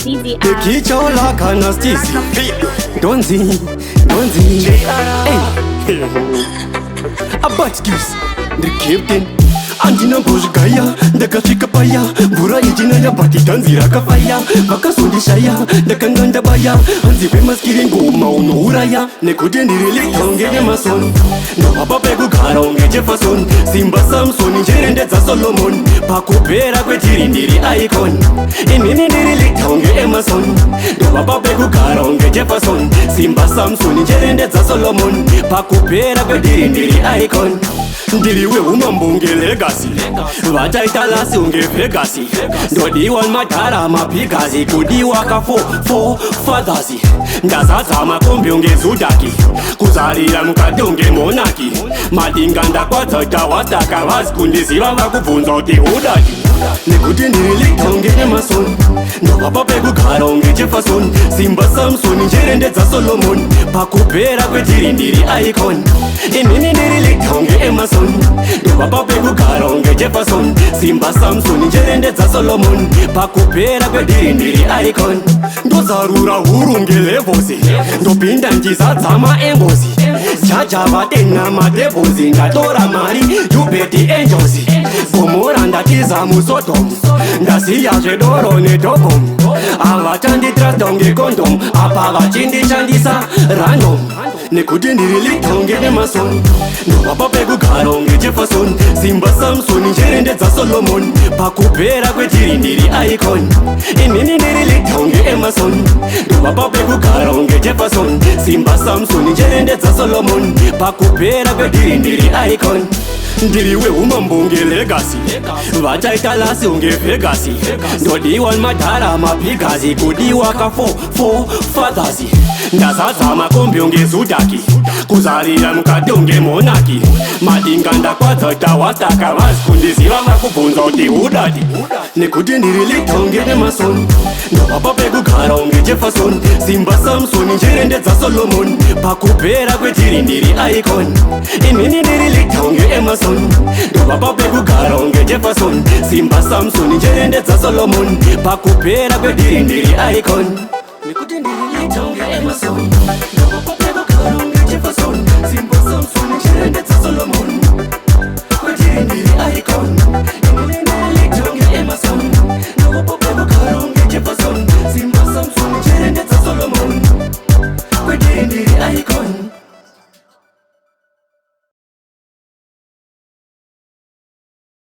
Nikichola kana stisi Donzi Hey Abatskis The captain Andina Bozgaya Dakashika Paya Bura Ijina ya Bati Tanzira Kafaya Bakasondi Shaya Dakanganda Baya Anzipe Maskirin Goma Unuraya Nekudeni Rili Tongene Mason No Papa Pegu Karonge Jefferson Simba Samson Jerende za Solomon Pakupera Kwe Tirindiri Icon Inini Rili Tonge Emerson No Papa Pegu Karonge Jefferson Simba Samson Jerende za Solomon Pakupera Kwe Tirindiri Icon Ndiriwe umambunge legacy Vataita lasi unge Vegasy Ndodiwa matara mapigazi Kudiwa ka four fathers Ndazaza makombi unge Zudaki Kuzalira mukati unge Monaki Madinga ndakwatata wataka Vaskundiziva vakubvunza uti udaki Nekuti ndirilita unge Emerson Ndopapa pekugara unge Jefferson Simba Samson njerende za Solomon Pakupera kwetirindiri icon Inini ndirilita unge Emerson Ndopapa pekugara unge Jefferson Simba Samson njerende za Solomon Pakupera kwetirindiri icon Ndozarura hurunge levosi Ndopinda njizadzama engozi Jaja vatenga madevozi Ndatora mari yubeti angels Gomora ndatiza musodom Ndasiya zvedoro nedogom Avatandi unge condom Apa vachindishandisa random Nekuti ndirilita unge Emerson Ndopapa pekugara unge Jefferson Simba Samson njerende za Solomon Pakupera kwetirindiri icon Inini ndirilita unge Emerson Ndopapa pekugara unge Jefferson Simba Samson njerende za Solomon Pakupera kwetirindiri icon Ndiriwe umambunge legacy Vataita lasi unge Vegasy Ndodiwa matara mapigazi Kudiwa ka four fathers Ndazaza makombi unge Zudaki Kuzalira mukati unge Monaki Madinga ndakwatata wataka Vaskundiziva vakubvunza uti udati Nekuti ndirilita unge Emerson Ndopapa pekugara unge Jefferson Simba Samson njerende za Solomon Pakupera kwetirindiri icon Inini ndirilita unge Emerson Ndopapa pekugara unge Jefferson Simba Samson njerende za Solomon Pakupera kwetirindiri icon Nekuti ndirilita unge Emerson